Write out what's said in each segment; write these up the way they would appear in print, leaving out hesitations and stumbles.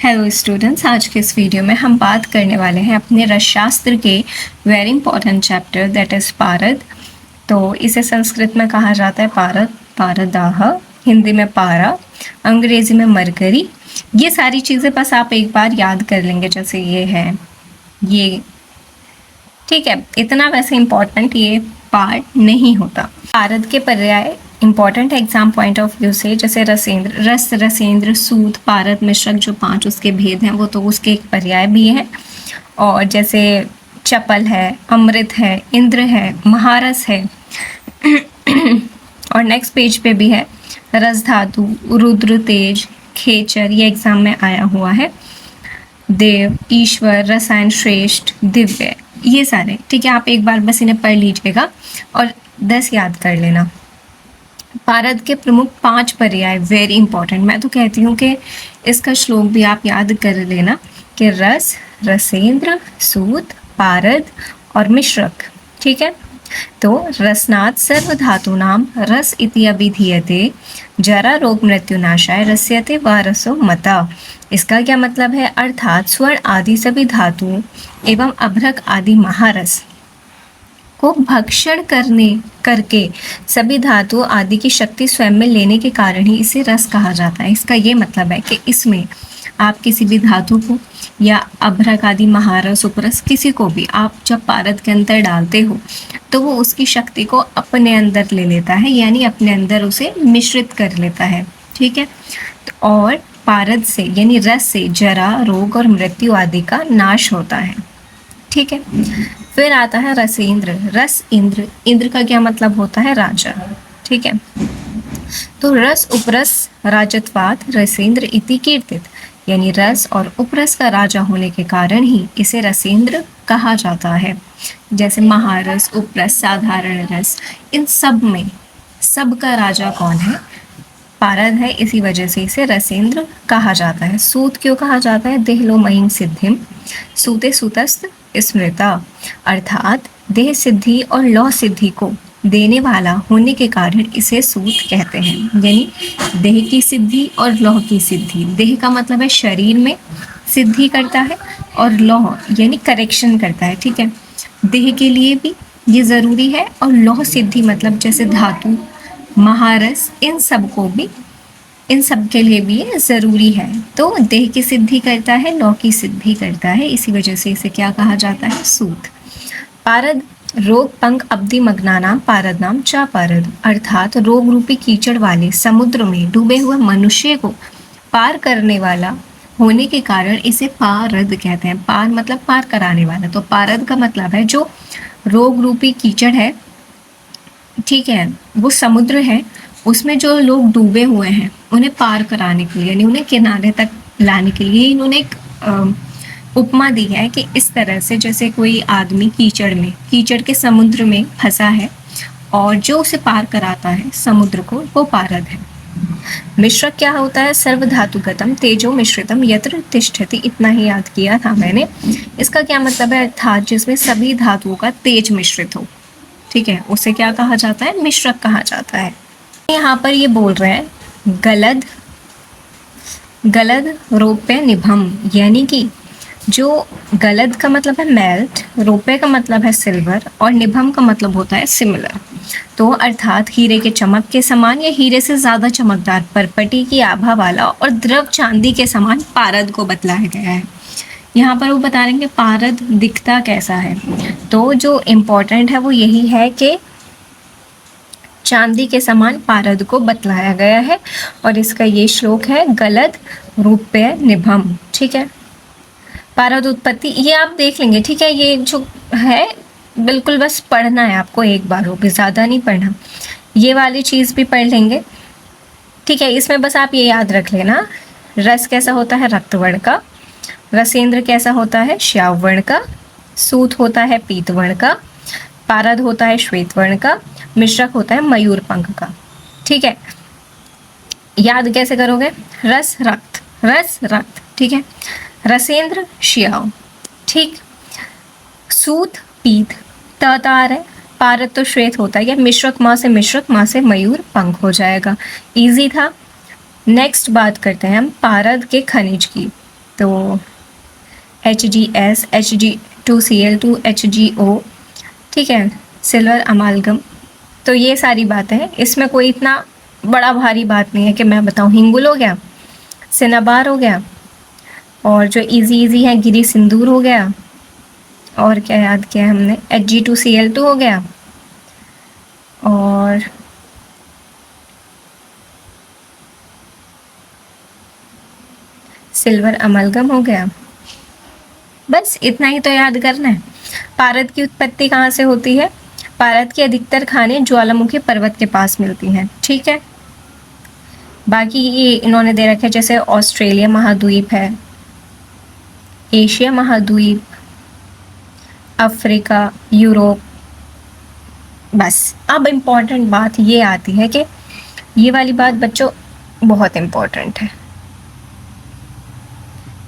Hello students, आज के इस वीडियो में हम बात करने वाले हैं अपने रसशास्त्र के very important chapter that is पारद। तो इसे संस्कृत में कहा जाता है पारद, पारदाह, हिंदी में पारा, अंग्रेजी में मरकरी। ये सारी चीज़ें बस आप एक बार याद कर लेंगे, जैसे ये है ये, ठीक है। इतना वैसे इंपॉर्टेंट ये पार्ट नहीं होता। पारद के पर्याय important exam point of view से, जैसे रसेंद्र, रस, रसेंद्र, सूत, पारद, मिश्रक, जो 5 उसके भेद हैं वो तो उसके एक पर्याय भी हैं। और जैसे चपल है, अमृत है, इंद्र है, महारस है और नेक्स्ट पेज पे भी है रस धातु, रुद्र, तेज, खेचर, ये एग्जाम में आया हुआ है। देव, ईश्वर, रसायन, श्रेष्ठ, दिव्य, ये सारे, ठीक है। आप एक बार बस इन्हें पढ़ लीजिएगा और 10 याद कर लेना। पारद के प्रमुख 5 पर्याय वेरी इंपॉर्टेंट। मैं तो कहती हूँ कि इसका श्लोक भी आप याद कर लेना कि रस, रसेंद्र, सूत, पारद और मिश्रक, ठीक है। तो रसनात् सर्व धातु नाम रस इति अभिधीयते, जरा रोग मृत्यु नाशाय रस्यते व रसो मता। इसका क्या मतलब है? अर्थात स्वर्ण आदि सभी धातु एवं अभ्रक आदि महारस को भक्षण करके सभी धातु आदि की शक्ति स्वयं में लेने के कारण ही इसे रस कहा जाता है। इसका ये मतलब है कि इसमें आप किसी भी धातु को या अभ्रक आदि महारस, उपरस, किसी को भी आप जब पारद के अंदर डालते हो तो वो उसकी शक्ति को अपने अंदर ले लेता है, यानी अपने अंदर उसे मिश्रित कर लेता है, ठीक है। तो और पारद से यानी रस से जरा, रोग और मृत्यु आदि का नाश होता है, ठीक है। फिर आता है रसेंद्र, रस, इंद्र, इंद्र का क्या मतलब होता है? राजा, ठीक है। तो रस, उपरस, राजत्वात् रसेंद्र इति कीर्तित, यानी रस और उपरस का राजा होने के कारण ही इसे रसेंद्र कहा जाता है। जैसे महारस, उपरस, साधारण रस, इन सब में सबका राजा कौन है? पारद है, इसी वजह से इसे रसेंद्र कहा जाता है। सूत क्यों कहा जाता है? देहलो महीन सिद्धिम सूते सूतस्त स्मृता, अर्थात देह सिद्धि और लौ सिद्धि को देने वाला होने के कारण इसे सूत कहते हैं। यानी देह की सिद्धि और लौह की सिद्धि। देह का मतलब है शरीर में सिद्धि करता है और लौह यानी करेक्शन करता है, ठीक है। देह के लिए भी ये ज़रूरी है और लौह सिद्धि मतलब जैसे धातु, महारस, इन सब को भी, इन सब के लिए भी ये ज़रूरी है। तो देह की सिद्धि करता है, लौ की सिद्धि करता है, इसी वजह से इसे क्या कहा जाता है? सूत। पारद रोग पंख अब्धि मग्नानाम पारद नाम चा पारद, अर्थात रोग रूपी कीचड़ वाले समुद्र में डूबे हुए मनुष्य को पार करने वाला होने के कारण इसे पारद कहते हैं। पार मतलब पार कराने वाला, तो पारद का मतलब है जो रोग रूपी कीचड़ है, ठीक है, वो समुद्र है, उसमें जो लोग डूबे हुए हैं उन्हें पार कराने के लिए, यानी उन्हें किनारे तक लाने के लिए इन्होंने एक उपमा दी है कि इस तरह से जैसे कोई आदमी कीचड़ के समुद्र में फंसा है और जो उसे पार कराता है समुद्र को, वो पारद है। मिश्रक क्या होता है? सर्व धातुगतम तेजो मिश्रितम यत्र तिष्ठति, इतना ही याद किया था मैंने। इसका क्या मतलब है? अर्थात जिसमें सभी धातुओं का तेज मिश्रित हो, ठीक है, उसे क्या कहा जाता है? मिश्रक कहा जाता है। यहाँ पर ये बोल रहे हैं गलद, गलद रौप्य निभम, यानी कि जो गलद का मतलब है मेल्ट, रौप्य का मतलब है सिल्वर और निभम का मतलब होता है सिमिलर। तो अर्थात हीरे के चमक के समान या हीरे से ज़्यादा चमकदार, परपटी की आभा वाला और द्रव चांदी के समान पारद को बतलाया गया है। यहाँ पर वो बता रहे हैं कि पारद दिखता कैसा है। तो जो इम्पोर्टेंट है वो यही है कि चांदी के समान पारद को बतलाया गया है और इसका ये श्लोक है गलद रूप्य निभम, ठीक है। पारद उत्पत्ति ये आप देख लेंगे, ठीक है। ये जो है बिल्कुल बस पढ़ना है आपको एक बार, हो भी ज़्यादा नहीं पढ़ना। ये वाली चीज़ भी पढ़ लेंगे, ठीक है। इसमें बस आप ये याद रख लेना, रस कैसा होता है? रक्तवर्ण का, रसेंद्र कैसा होता है? श्याम वर्ण का, सूत होता है पीत वर्ण का, पारद होता है श्वेत वर्ण का, मिश्रक होता है मयूर पंख का, ठीक है। याद कैसे करोगे? रस रक्त, रस रक्त, ठीक है। रसेंद्र श्याम, ठीक। सूत पीत, तार है, पारद तो श्वेत होता है, या मिश्रक माँ से मयूर पंख हो जाएगा। इजी था। नेक्स्ट बात करते हैं हम पारद के खनिज की। तो HgS, Hg2Cl2, HgO, ठीक है, सिल्वर अमालगम। तो ये सारी बातें हैं, इसमें कोई इतना बड़ा भारी बात नहीं है कि मैं बताऊँ। हिंगुल हो गया, सिनाबार हो गया, और जो इजी इजी है गिरी सिंदूर हो गया, और क्या याद किया हमने, Hg2Cl2 हो गया, और सिल्वर अमलगम हो गया। बस इतना ही तो याद करना है। पारद की उत्पत्ति कहाँ से होती है? पारद की अधिकतर खाने ज्वालामुखी पर्वत के पास मिलती हैं, ठीक है। बाकी ये इन्होंने दे रखे, जैसे ऑस्ट्रेलिया महाद्वीप है, एशिया महाद्वीप, अफ्रीका, यूरोप। बस अब इम्पॉर्टेंट बात ये आती है कि ये वाली बात बच्चों बहुत इम्पॉर्टेंट है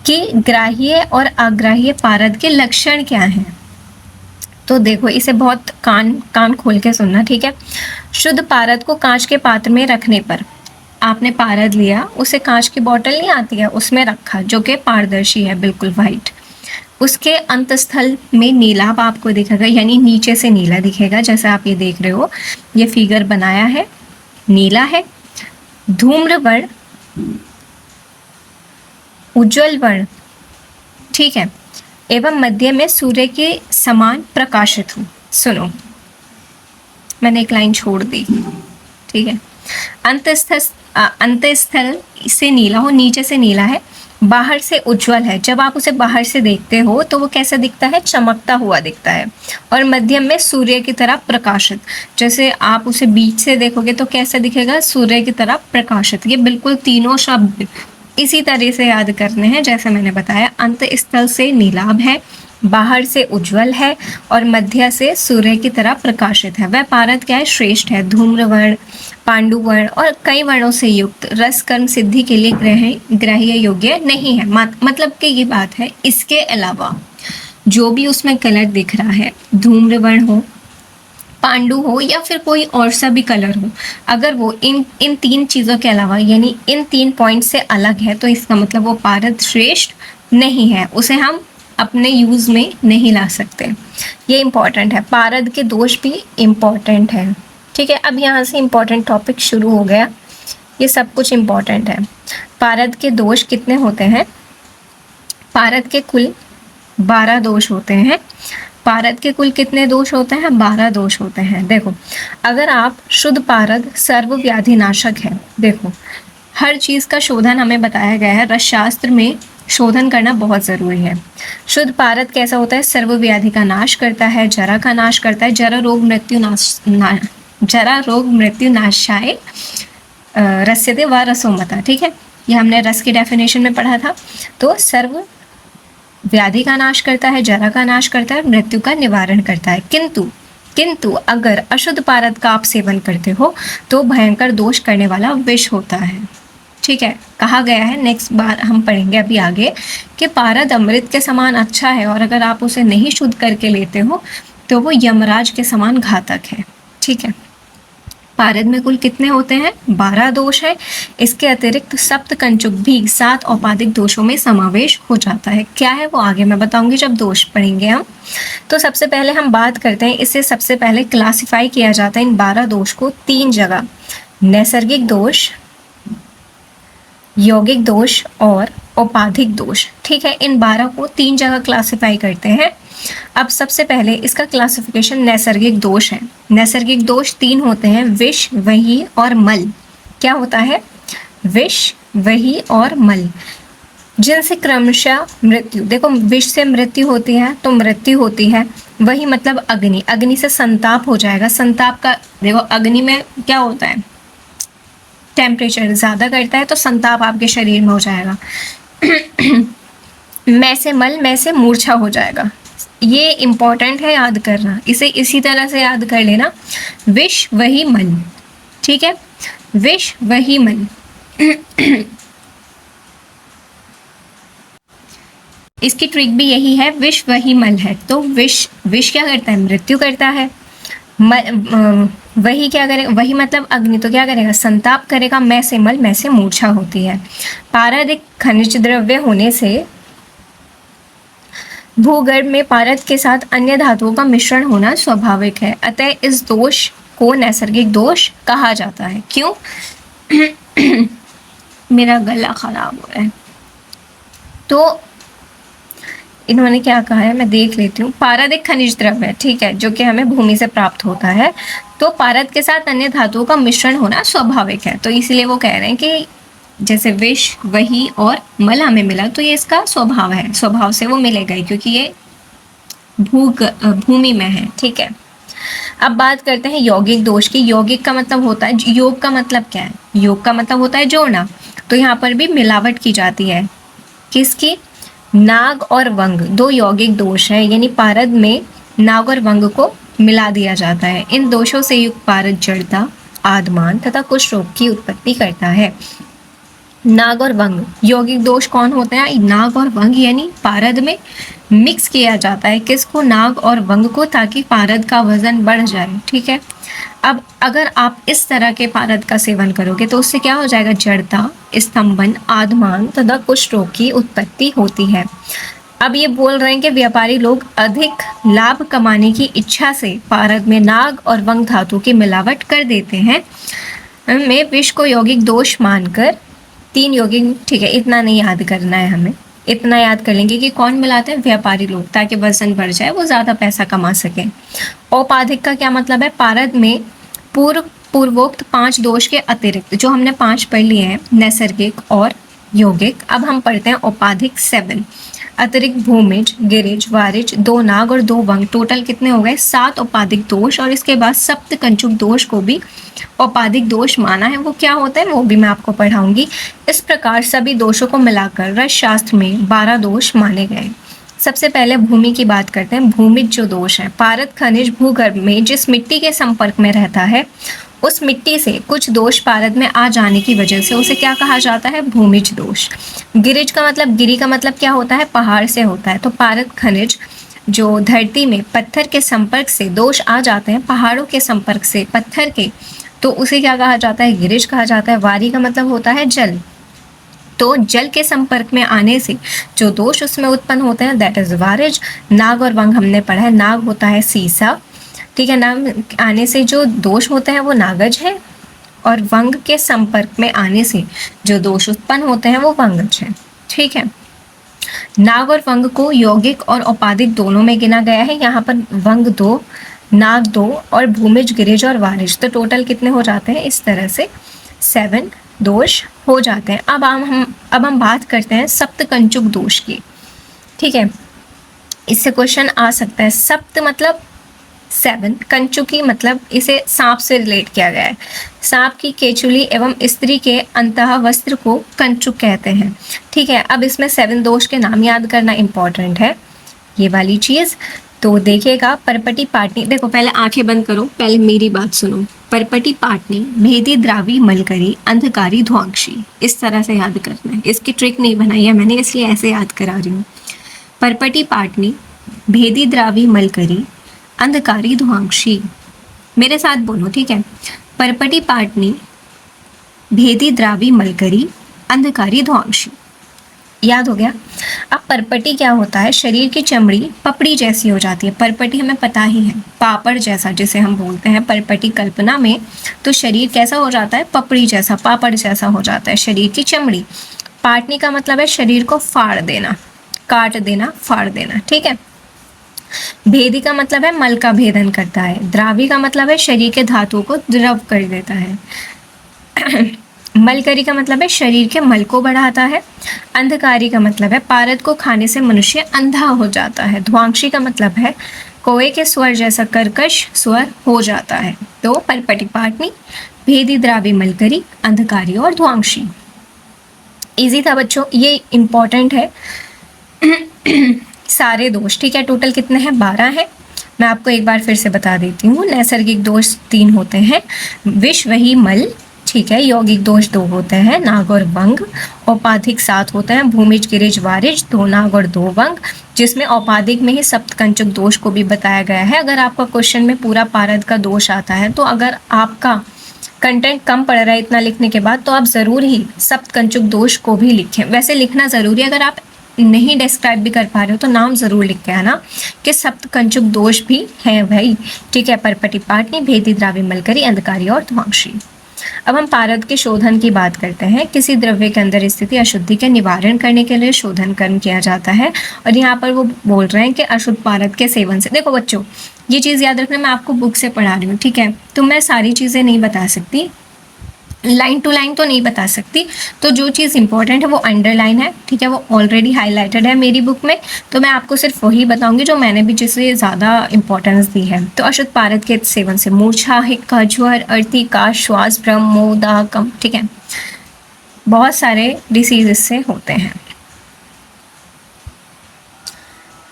कि ग्राह्य और अग्राह्य पारद के लक्षण क्या हैं। तो देखो, इसे बहुत कान खोल के सुनना, ठीक है। शुद्ध पारद को कांच के पात्र में रखने पर, आपने पारद लिया, उसे कांच की बोतल नहीं आती है, उसमें रखा, जो कि पारदर्शी है, बिल्कुल वाइट। उसके अंतस्थल में नीलाभ आपको दिखेगा, यानी नीचे से नीला दिखेगा, जैसे आप ये देख रहे हो, ये फिगर बनाया है, नीला है। धूम्र वर्ण, उज्ज्वल वर्ण, ठीक है, एवं मध्य में सूर्य के समान प्रकाशित हो। सुनो, मैंने एक लाइन छोड़ दी, ठीक है। अंतस्थल से नीला हो, नीचे से नीला है, बाहर से उज्जवल है। जब आप उसे बाहर से देखते हो तो वो कैसा दिखता है? चमकता हुआ दिखता है। और मध्यम में सूर्य की तरह प्रकाशित, जैसे आप उसे बीच से देखोगे तो कैसा दिखेगा? सूर्य की तरह प्रकाशित। ये बिल्कुल तीनों शब्द इसी तरह से याद करने हैं जैसे मैंने बताया। अंत स्थल से नीलाभ है, बाहर से उज्जवल है, और मध्य से सूर्य की तरह प्रकाशित है। वह पारद क्या है? श्रेष्ठ है, धूम्र वर्ण, पांडु वर्ण और कई वर्णों से युक्त, रस कर्म सिद्धि के लिए ग्राह्य योग्य नहीं है। मतलब कि ये बात है, इसके अलावा जो भी उसमें कलर दिख रहा है, धूम्र वर्ण हो, पांडु हो, या फिर कोई और सा भी कलर हो, अगर वो इन तीन चीज़ों के अलावा, यानी इन 3 पॉइंट से अलग है, तो इसका मतलब वो पारद श्रेष्ठ नहीं है, उसे हम अपने यूज़ में नहीं ला सकते। ये इम्पॉर्टेंट है। पारद के दोष भी इम्पॉर्टेंट है, ठीक है। अब यहाँ से इम्पॉर्टेंट टॉपिक शुरू हो गया, ये सब कुछ इम्पॉर्टेंट है। पारद के दोष कितने होते हैं? पारद के कुल 12 दोष होते हैं। पारद के कुल कितने दोष होते हैं? 12 दोष होते हैं। देखो, अगर आप शुद्ध पारद सर्वव्याधि नाशक है, देखो हर चीज़ का शोधन हमें बताया गया है, रसशास्त्र में शोधन करना बहुत ज़रूरी है। शुद्ध पारद कैसा होता है? सर्वव्याधि का नाश करता है, जरा का नाश करता है, जरा रोग मृत्यु नाशाय रस्यते व रसोमता, ठीक है। ये हमने रस की डेफिनेशन में पढ़ा था। तो सर्व व्याधि का नाश करता है, जरा का नाश करता है, मृत्यु का निवारण करता है। किंतु अगर अशुद्ध पारद का आप सेवन करते हो तो भयंकर दोष करने वाला विष होता है, ठीक है। कहा गया है, नेक्स्ट बार हम पढ़ेंगे अभी आगे, कि पारद अमृत के समान अच्छा है, और अगर आप उसे नहीं शुद्ध करके लेते हो तो वो यमराज के समान घातक है, ठीक है। पारद में कुल कितने होते हैं? 12 दोष है। इसके अतिरिक्त सप्त कंचुक भी 7 औपाधिक दोषों में समावेश हो जाता है। क्या है वो आगे मैं बताऊंगी जब दोष पढ़ेंगे हम। तो सबसे पहले हम बात करते हैं, इसे सबसे पहले क्लासिफाई किया जाता है इन 12 दोष को 3 जगह, नैसर्गिक दोष, यौगिक दोष और औपाधिक दोष, ठीक है। इन 12 को 3 जगह क्लासिफाई करते हैं। अब सबसे पहले इसका क्लासिफिकेशन नैसर्गिक दोष है। नैसर्गिक दोष 3 होते हैं, विष, वही और मल। क्या होता है? विष, वही और मल, जिनसे क्रमशः मृत्यु, देखो विष से मृत्यु होती है तो मृत्यु होती है, वही मतलब अग्नि, अग्नि से संताप हो जाएगा। संताप का देखो, अग्नि में क्या होता है? टेम्परेचर ज़्यादा करता है तो संताप आपके शरीर में हो जाएगा। मैं से मल, मैं से मूर्छा हो जाएगा। ये इम्पॉर्टेंट है याद करना, इसे इसी तरह से याद कर लेना, विष वही मल, ठीक है, विष वही मल। इसकी ट्रिक भी यही है, विष वही मल है। तो विष क्या करता है? मृत्यु करता है। वही क्या करेगा? वही मतलब अग्नि, तो क्या करेगा? संताप करेगा। मैं से मल, मैं से मूर्छा होती है। पारद एक खनिज द्रव्य होने से भूगर्भ में पारद के साथ अन्य धातुओं का मिश्रण होना स्वाभाविक है, अतः इस दोष को नैसर्गिक दोष कहा जाता है। क्यों? मेरा गला खराब हो रहा है। तो इन्होंने क्या कहा है, मैं देख लेती हूँ। पारद एक खनिज द्रव्य है, ठीक है, जो कि हमें भूमि से प्राप्त होता है। तो पारद के साथ अन्य धातुओं का मिश्रण होना स्वाभाविक है, तो इसलिए वो कह रहे हैं कि जैसे विष, वही और मल हमें मिला, तो ये इसका स्वभाव है, स्वभाव से वो मिलेगा ही, क्योंकि ये भूमि में है, ठीक है। अब बात करते हैं यौगिक दोष की। यौगिक का मतलब होता है, योग का मतलब क्या है? योग का मतलब होता है जोड़ना। तो यहाँ पर भी मिलावट की जाती है, किसकी? नाग और वंग दो यौगिक दोष है, यानी पारद में नाग और वंग को मिला दिया जाता है। इन दोषों से युक्त पारद जड़ता, आदमान तथा कुष्ठ रोग की उत्पत्ति करता है। नाग और वंग यौगिक दोष कौन होते हैं? नाग और वंग, यानी पारद में मिक्स किया जाता है किसको? नाग और वंग को, ताकि पारद का वजन बढ़ जाए, ठीक है। अब अगर आप इस तरह के पारद का सेवन करोगे तो उससे क्या हो जाएगा? जड़ता, स्तंभन, आदमान तथा कुष्ठ रोग की उत्पत्ति होती है। अब ये बोल रहे हैं कि व्यापारी लोग अधिक लाभ कमाने की इच्छा से पारद में नाग और वंग धातु की मिलावट कर देते हैं। में विष को यौगिक दोष मानकर 3 यौगिक, ठीक है, इतना नहीं याद करना है हमें, इतना याद कर लेंगे कि कौन मिलाते हैं? व्यापारी लोग, ताकि वजन बढ़ जाए, वो ज़्यादा पैसा कमा सकें। औपाधिक का क्या मतलब है? पारद में पूर्वोक्त 5 दोष के अतिरिक्त, जो हमने 5 पढ़ लिए हैं, नैसर्गिक और यौगिक, अब हम पढ़ते हैं औपाधिक 7। अतिरिक्त भूमिज, गिरिज, वारिज, 2 नाग और 2 वंग, टोटल कितने हो गए? 7 औपाधिक दोष। और इसके बाद सप्त कंचुक दोष को भी औपाधिक दोष माना है। वो क्या होता है वो भी मैं आपको पढ़ाऊंगी। इस प्रकार सभी दोषों को मिलाकर रस शास्त्र में 12 दोष माने गए। सबसे पहले भूमि की बात करते हैं। भूमिज जो दोष है, पारद खनिज भूगर्भ में जिस मिट्टी के संपर्क में रहता है, उस मिट्टी से कुछ दोष पारद में आ जाने की वजह से उसे क्या कहा जाता है? भूमिज दोष। गिरिज का मतलब, गिरी का मतलब क्या होता है? पहाड़ से होता है। तो पारद खनिज जो धरती में पत्थर के संपर्क से दोष आ जाते हैं, पहाड़ों के संपर्क से पत्थर के, तो उसे क्या कहा जाता है? गिरिज कहा जाता है। वारी का मतलब होता है जल, तो जल के संपर्क में आने से जो दोष उसमें उत्पन्न होते हैं, दैट इज वारिज। नाग और वंग हमने पढ़ा है, नाग होता है सीसा, ठीक है, नाग आने से जो दोष होते हैं वो नागज है, और वंग के संपर्क में आने से जो दोष उत्पन्न होते हैं वो वंगज है, ठीक है। नाग और वंग को यौगिक और औपाधिक दोनों में गिना गया है। यहाँ पर वंग 2, नाग 2 और भूमिज, गिरिज और वारिज, तो टोटल कितने हो जाते हैं? इस तरह से 7 दोष हो जाते हैं। अब हम बात करते हैं सप्त कंचुक दोष की, ठीक है। इससे क्वेश्चन आ सकता है। सप्त मतलब 7, कंचुकी मतलब इसे सांप से रिलेट किया गया है। सांप की केचुली एवं स्त्री के अंतः वस्त्र को कंचुक कहते हैं, ठीक है। अब इसमें 7 दोष के नाम याद करना इंपॉर्टेंट है, ये वाली चीज। तो देखिएगा, परपटी पाटनी, देखो पहले आंखें बंद करो, पहले मेरी बात सुनो। परपटी पाटनी, भेदी, द्रावी, मलकरी, अंधकारी, ध्वांक्षी, इस तरह से याद करना है। इसकी ट्रिक नहीं बनाई है मैंने, इसलिए ऐसे याद करा रही हूँ। परपटी पाटनी, भेदी, द्रावी, मलकरी, अंधकारी, ध्वांक्षी, मेरे साथ बोलो, ठीक है। परपटी पाटनी, भेदी, द्रावी, मलकरी, अंधकारी, ध्वांक्षी, याद हो गया। अब परपटी क्या होता है? शरीर की चमड़ी पपड़ी जैसी हो जाती है। परपटी हमें पता ही है, पापड़ जैसा जिसे हम बोलते हैं। परपटी कल्पना में तो शरीर कैसा हो जाता है? पपड़ी जैसा, पापड़ जैसा हो जाता है शरीर की चमड़ी। पाटनी का मतलब है शरीर को फाड़ देना, काट देना, फाड़ देना, ठीक है। भेदी का मतलब है मल का भेदन करता है। द्रावी का मतलब है शरीर के धातुओं को द्रव कर देता है। मलकरी का मतलब है शरीर के मल को बढ़ाता है। अंधकारी का मतलब है पारद को खाने से मनुष्य अंधा हो जाता है। ध्वांक्षी का मतलब है कोए के स्वर जैसा कर्कश स्वर हो जाता है। तो परपटी पाटनी, भेदी, द्रावी, मलकरी, अंधकारी और ध्वांक्षी। इजी था बच्चों, ये इंपॉर्टेंट है। सारे दोष, ठीक है, टोटल कितने हैं? 12 है। मैं आपको एक बार फिर से बता देती हूँ। नैसर्गिक दोष 3 होते हैं, विष, वही, मल, ठीक है। यौगिक दोष 2 होते हैं, नाग और वंग। औपाधिक 7 होते हैं, भूमिज, गिरिज, वारिज, 2 नाग और 2 वंग, जिसमें औपाधिक में ही सप्तकंचक दोष को भी बताया गया है। अगर आपका क्वेश्चन में पूरा पारद का दोष आता है, तो अगर आपका कंटेंट कम पड़ रहा है इतना लिखने के बाद, तो आप ज़रूर ही सप्तकंचक दोष को भी लिखें। वैसे लिखना ज़रूरी है, अगर आप नहीं डिस्क्राइब भी कर पा रहे हो तो नाम ज़रूर लिख के आना कि सप्तकंचुक दोष भी हैं भाई, ठीक है। परपटी पाटनी, भेदी, द्रावी, मलकरी, अंधकारी और ध्वांशी। अब हम पारद के शोधन की बात करते हैं। किसी द्रव्य के अंदर स्थिति अशुद्धि के निवारण करने के लिए शोधन कर्म किया जाता है। और यहाँ पर वो बोल रहे हैं कि अशुद्ध पारद के सेवन से। देखो बच्चों, ये चीज़ याद रखना, मैं आपको बुक से पढ़ा रही हूँ, ठीक है। तो मैं सारी चीज़ें नहीं बता सकती, लाइन टू लाइन तो नहीं बता सकती, तो जो चीज़ इंपॉर्टेंट है वो अंडरलाइन है, ठीक है, वो ऑलरेडी हाईलाइटेड है मेरी बुक में, तो मैं आपको सिर्फ वही बताऊंगी जो मैंने भी जिसे ज़्यादा इंपॉर्टेंस दी है। तो अशुद्ध पारद के सेवन से मूर्छा, हिक्का, ज्वर, अर्थी, काश, श्वास भ्रम, मोह, दाह, कम, ठीक है, बहुत सारे डिसीज इससे होते हैं।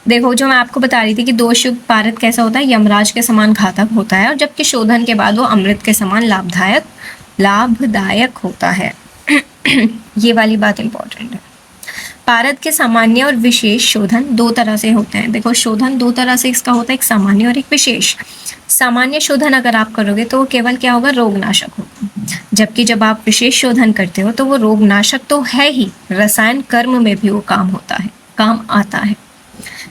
देखो, जो मैं आपको बता रही थी कि दोषयुक्त पारद कैसा होता है, यमराज के समान घातक होता है, और जबकि शोधन के बाद वो अमृत के समान लाभदायक होता है। ये वाली बात इंपॉर्टेंट है। पारद के सामान्य और विशेष शोधन दो तरह से होते हैं। देखो, शोधन दो तरह से इसका होता है, एक सामान्य और एक विशेष। सामान्य शोधन अगर आप करोगे तो वो केवल क्या होगा, रोगनाशक होगा, जबकि जब आप विशेष शोधन करते हो तो वो रोगनाशक तो है ही, रसायन कर्म में भी वो काम आता है।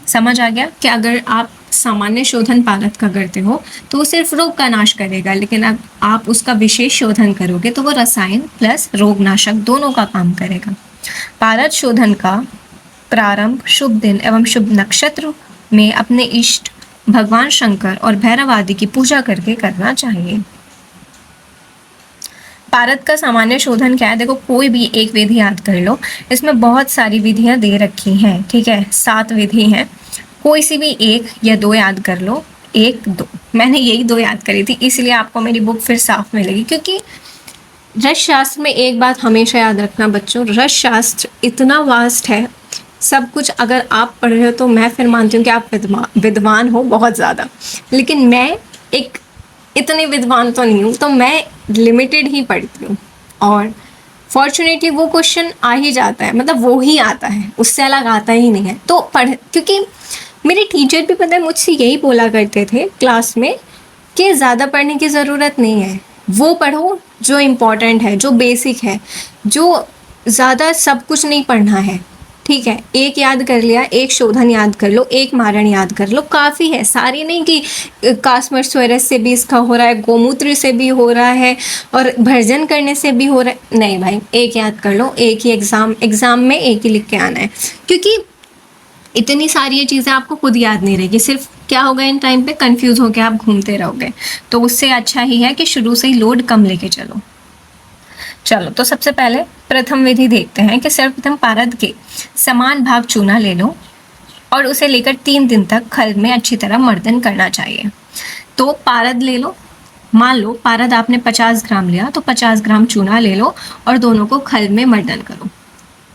समझ आ गया कि अगर आप सामान्य शोधन पारद का करते हो तो वो सिर्फ रोग का नाश करेगा, लेकिन अब आप उसका विशेष शोधन करोगे तो वो रसायन प्लस रोगनाशक दोनों का काम करेगा। पारद शोधन का प्रारंभ शुभ दिन एवं शुभ नक्षत्र में अपने इष्ट भगवान शंकर और भैरव आदि की पूजा करके करना चाहिए। पारद का सामान्य शोधन क्या है? देखो, कोई भी एक विधि याद कर लो, इसमें बहुत सारी विधियां दे रखी हैं, ठीक है, 7 विधि हैं, कोई सी भी एक या दो याद कर लो, 1 2, मैंने यही 2 याद करी थी, इसलिए आपको मेरी बुक फिर साफ मिलेगी। क्योंकि रस शास्त्र में एक बात हमेशा याद रखना बच्चों, रस शास्त्र इतना वास्ट है, सब कुछ अगर आप पढ़ रहे हो तो मैं फिर मानती हूँ कि आप विद्वान हो बहुत ज़्यादा, लेकिन मैं एक इतनी विद्वान तो नहीं हूँ, तो मैं लिमिटेड ही पढ़ती हूँ, और फॉर्चुनेटली वो क्वेश्चन आ ही जाता है, मतलब वो ही आता है, उससे अलग आता ही नहीं है। तो क्योंकि मेरे टीचर भी पता है मुझसे यही बोला करते थे क्लास में कि ज़्यादा पढ़ने की ज़रूरत नहीं है, वो पढ़ो जो इम्पोर्टेंट है, जो बेसिक है, जो ज़्यादा सब कुछ नहीं पढ़ना है, ठीक है। एक याद कर लिया, एक शोधन याद कर लो, एक मारण याद कर लो, काफ़ी है। सारी नहीं कि कास्मरस्वरस से भी इसका हो रहा है, गोमूत्र से भी हो रहा है, और भर्जन करने से भी हो रहा है, नहीं भाई, एक याद कर लो, एक ही एग्ज़ाम में एक ही लिख के आना है, क्योंकि इतनी सारी ये चीज़ें आपको खुद याद नहीं रहेगी, सिर्फ क्या होगा, इन टाइम पे कंफ्यूज होकर आप घूमते रहोगे। तो उससे अच्छा ही है कि शुरू से ही लोड कम लेके चलो। तो सबसे पहले प्रथम विधि देखते हैं कि सर्वप्रथम पारद के समान भाग चूना ले लो और उसे लेकर 3 दिन तक खल में अच्छी तरह मर्दन करना चाहिए। तो पारद ले लो, मान लो पारद आपने 50 ग्राम लिया, तो 50 ग्राम चूना ले लो और दोनों को खल में मर्दन करो।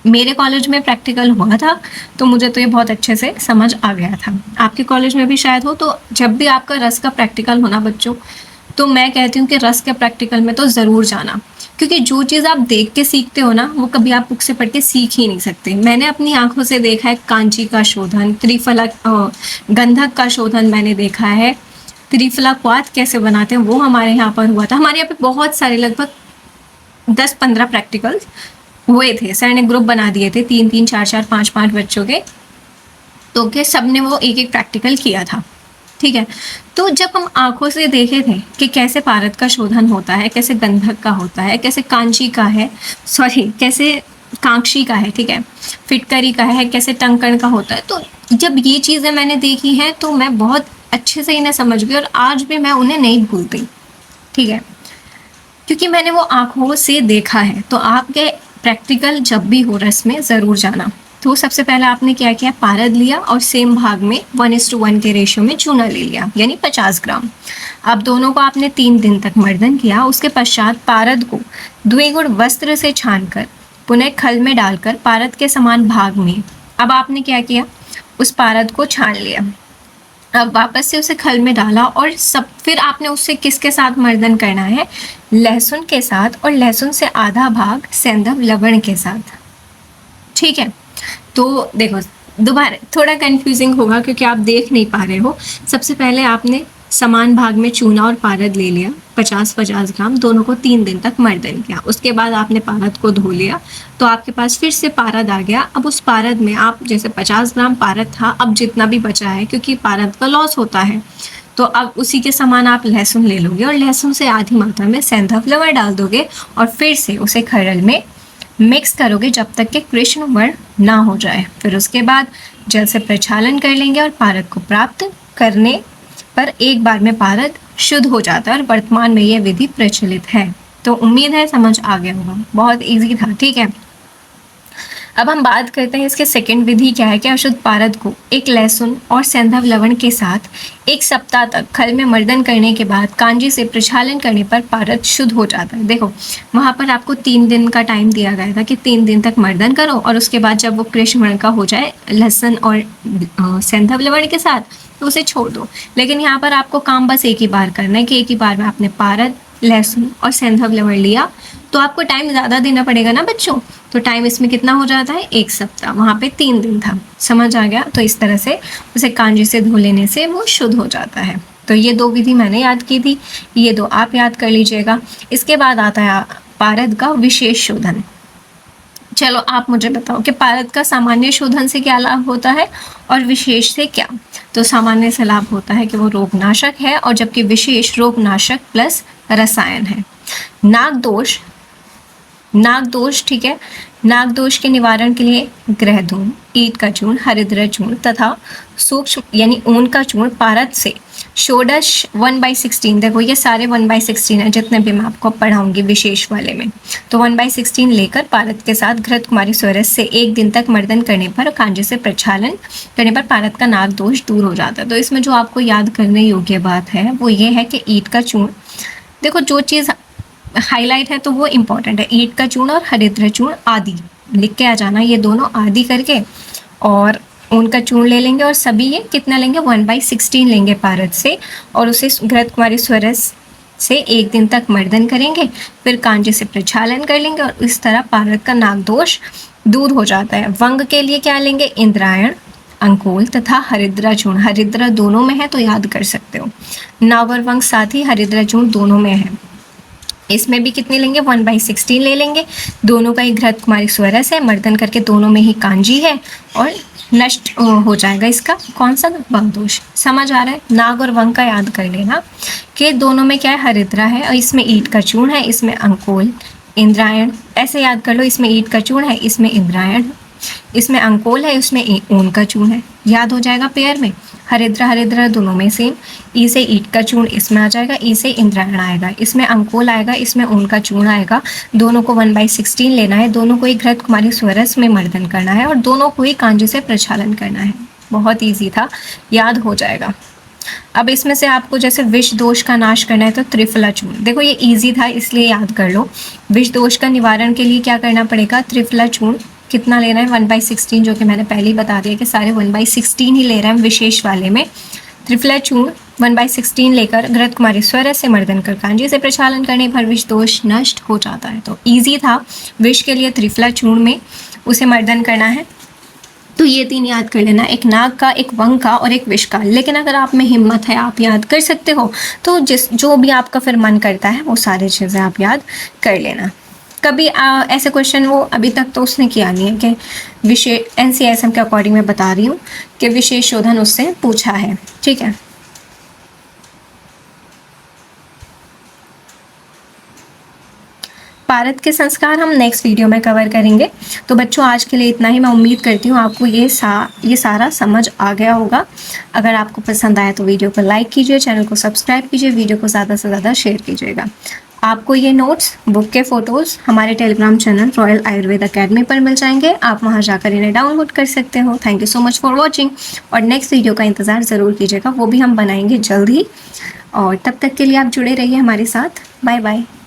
मेरे कॉलेज में प्रैक्टिकल हुआ था तो मुझे तो ये बहुत अच्छे से समझ आ गया था, आपके कॉलेज में भी शायद हो। तो जब भी आपका रस का प्रैक्टिकल होना बच्चों, तो मैं कहती हूँ कि रस के प्रैक्टिकल में तो ज़रूर जाना, क्योंकि जो चीज़ आप देख के सीखते हो ना, वो कभी आप बुक से पढ़ के सीख ही नहीं सकते। मैंने अपनी आंखों से देखा है कांची का शोधन, गंधक का शोधन मैंने देखा है, त्रिफला क्वाथ कैसे बनाते हैं वो हमारे यहाँ पर हुआ था। हमारे यहाँ पे बहुत सारे लगभग 10-15 प्रैक्टिकल्स हुए थे, सर ने ग्रुप बना दिए थे 3-3, 4-4, 5-5 बच्चों के, तो के सब ने वो एक प्रैक्टिकल किया था, ठीक है। तो जब हम आंखों से देखे थे कि कैसे पारद का शोधन होता है, कैसे गंधक का होता है, कैसे कैसे कांक्षी का है, ठीक है, फिटकरी का है, कैसे टंकण का होता है, तो जब ये चीज़ें मैंने देखी हैं तो मैं बहुत अच्छे से इन्हें समझ गई और आज भी मैं उन्हें नहीं भूलती, ठीक है, क्योंकि मैंने वो आंखों से देखा है। तो आपके प्रैक्टिकल जब भी हो रस में ज़रूर जाना। तो सबसे पहले आपने क्या किया, पारद लिया और सेम भाग में 1:1 के रेशियो में चूना ले लिया, यानी 50 ग्राम। अब दोनों को आपने 3 दिन तक मर्दन किया। उसके पश्चात पारद को द्विगुण वस्त्र से छानकर पुनः खल में डालकर पारद के समान भाग में, अब आपने क्या किया, उस पारद को छान लिया, अब वापस से उसे खल में डाला और फिर आपने उससे किसके साथ मर्दन करना है, लहसुन के साथ, और लहसुन से आधा भाग सेंधव लवण के साथ, ठीक है। तो देखो, दोबारा थोड़ा कंफ्यूजिंग होगा क्योंकि आप देख नहीं पा रहे हो। सबसे पहले आपने समान भाग में चूना और पारद ले लिया 50-50 ग्राम, दोनों को 3 दिन तक मर्दन किया। उसके बाद आपने पारद को धो लिया तो आपके पास फिर से पारद आ गया। अब उस पारद में आप जैसे 50 ग्राम पारद था, अब जितना भी बचा है, क्योंकि पारद का लॉस होता है, तो अब उसी के समान आप लहसुन ले लोगे और लहसुन से आधी मात्रा में सेंधा फ्लेवर डाल दोगे और फिर से उसे खरल में मिक्स करोगे जब तक कि कृष्ण वर्ण ना हो जाए। फिर उसके बाद जल से प्रक्षालन कर लेंगे और पारद को प्राप्त करने पर एक बार में पारद शुद्ध हो जाता है और वर्तमान में यह विधि प्रचलित है। तो उम्मीद है समझ आ गया होगा, बहुत इजी था। ठीक है, अब हम बात करते हैं इसके सेकंड विधि क्या है कि अशुद्ध पारद को एक लहसुन और सेंधव लवण के साथ 1 सप्ताह तक खल में मर्दन करने के बाद कांजी से प्रक्षालन करने पर पारद शुद्ध हो जाता है। देखो वहाँ पर आपको 3 दिन का टाइम दिया गया था कि 3 दिन तक मर्दन करो और उसके बाद जब वो कृष्ण वर्ण का हो जाए लहसुन और सेंधव लवण के साथ, तो उसे छोड़ दो। लेकिन यहाँ पर आपको काम बस एक ही बार करना है कि एक ही बार में आपने पारद, लहसुन और सेंधव लवण लिया, तो आपको टाइम ज़्यादा देना पड़ेगा ना बच्चों, तो टाइम इसमें कितना हो जाता है 1 सप्ताह, वहाँ पे 3 दिन था। समझ आ गया? तो इस तरह से उसे कांजी से धो लेने से वो शुद्ध हो जाता है। तो ये 2 विधि मैंने याद की थी, ये 2 आप याद कर लीजिएगा। इसके बाद आता है पारद का विशेष शोधन। चलो आप मुझे बताओ कि पारद का सामान्य शोधन से क्या लाभ होता है और विशेष से क्या? तो सामान्य से लाभ होता है कि वो रोगनाशक है और जबकि विशेष रोगनाशक प्लस रसायन है। नाग दोष, ठीक है, नाग दोष के निवारण के लिए ग्रहधूम, ईंट का चूर्ण, हरिद्रा चूर्ण तथा सूक्ष्म यानी ऊन का चूर्ण पारद से षोडश 1/16, देखो ये सारे 1/16 है जितने भी मैं आपको पढ़ाऊंगी विशेष वाले में, तो 1/16 लेकर पारद के साथ घृत कुमारी स्वरस से 1 दिन तक मर्दन करने पर कांजे से प्रक्षालन करने पर पारद का नाग दोष दूर हो जाता है। तो इसमें जो आपको याद करने योग्य बात है वो ये है कि ईंट का चूर्ण, देखो जो चीज़ हाईलाइट है तो वो इम्पॉर्टेंट है, ईंट का चूर्ण और हरिद्रा चूर्ण आदि लिख के आ जाना, ये दोनों आदि करके, और उनका चूर्ण ले लेंगे और सभी ये कितना लेंगे 1/16 लेंगे पारद से और उसे घृत कुमारी स्वरस से 1 दिन तक मर्दन करेंगे, फिर कांजे से प्रक्षालन कर लेंगे और इस तरह पारद का नाग दोष दूर हो जाता है। वंग के लिए क्या लेंगे? इंद्रायण, अंकोल तथा हरिद्रा चूर्ण, हरिद्रा दोनों में है तो याद कर सकते हो। नाग और वंग साथ ही हरिद्रा चूर्ण दोनों में है, इसमें भी कितने लेंगे 1/16 ले लेंगे। दोनों का ही घृत कुमारी स्वरस है, मर्दन करके दोनों में ही कांजी है और नष्ट हो जाएगा इसका कौन सा वंग दोष। समझ आ रहा है? नाग और वंग का याद कर लेना कि दोनों में क्या है हरिद्रा है और इसमें ईंट का चूर्ण है, इसमें अंकोल, इंद्रायण, ऐसे याद कर लो, इसमें ईंट का चूर्ण है, इसमें इंद्रायण, इसमें अंकोल है, इसमें ऊन का चूर्ण है, याद हो जाएगा पेयर में। हरिद्रा दोनों में सेम, ई से ईंट का चूर्ण इसमें आ जाएगा, ई से इंद्रायण आएगा, इसमें अंकोल आएगा, इसमें ऊन का चूर्ण आएगा। दोनों को 1/16 लेना है, दोनों को ही घृत कुमारी स्वरस में मर्दन करना है और दोनों को ही कांजे से प्रक्षालन करना है। बहुत ईजी था, याद हो जाएगा। अब इसमें से आपको जैसे विष दोष का नाश करना है तो त्रिफला चूर्ण, देखो ये इजी था इसलिए याद कर लो। विष दोष का निवारण के लिए क्या करना पड़ेगा? त्रिफला चूर्ण कितना लेना है 1/16, जो कि मैंने पहले ही बता दिया कि सारे 1/16 ही ले रहे हैं विशेष वाले में। त्रिफला चूर्ण 1/16 लेकर घृत कुमारी स्वरस से मर्दन कर कांजी से प्रक्षालन करने पर विष दोष नष्ट हो जाता है। तो इजी था, विष के लिए त्रिफला चूर्ण में उसे मर्दन करना है। तो ये 3 याद कर लेना, एक नाग का, एक वंग का और एक विष का। लेकिन अगर आप में हिम्मत है आप याद कर सकते हो, तो जो भी आपका फिर मन करता है वो सारी चीज़ें आप याद कर लेना। कभी ऐसे क्वेश्चन वो अभी तक तो उसने किया नहीं है कि विशेष NCSM के अकॉर्डिंग मैं बता रही हूँ कि विशेष शोधन उससे पूछा है। ठीक है, पारद के संस्कार हम नेक्स्ट वीडियो में कवर करेंगे। तो बच्चों आज के लिए इतना ही। मैं उम्मीद करती हूँ आपको ये सारा समझ आ गया होगा। अगर आपको पसंद आया तो वीडियो को लाइक कीजिए, चैनल को सब्सक्राइब कीजिए, वीडियो को ज़्यादा से ज़्यादा शेयर कीजिएगा। आपको ये नोट्स, बुक के फ़ोटोज़ हमारे Telegram channel royal Ayurveda academy पर मिल जाएंगे, आप वहाँ जाकर इन्हें डाउनलोड कर सकते हो। Thank you so much for watching, और नेक्स्ट वीडियो का इंतज़ार ज़रूर कीजिएगा, वो भी हम बनाएंगे जल्द ही। और तब तक के लिए आप जुड़े रहिए हमारे साथ। Bye bye.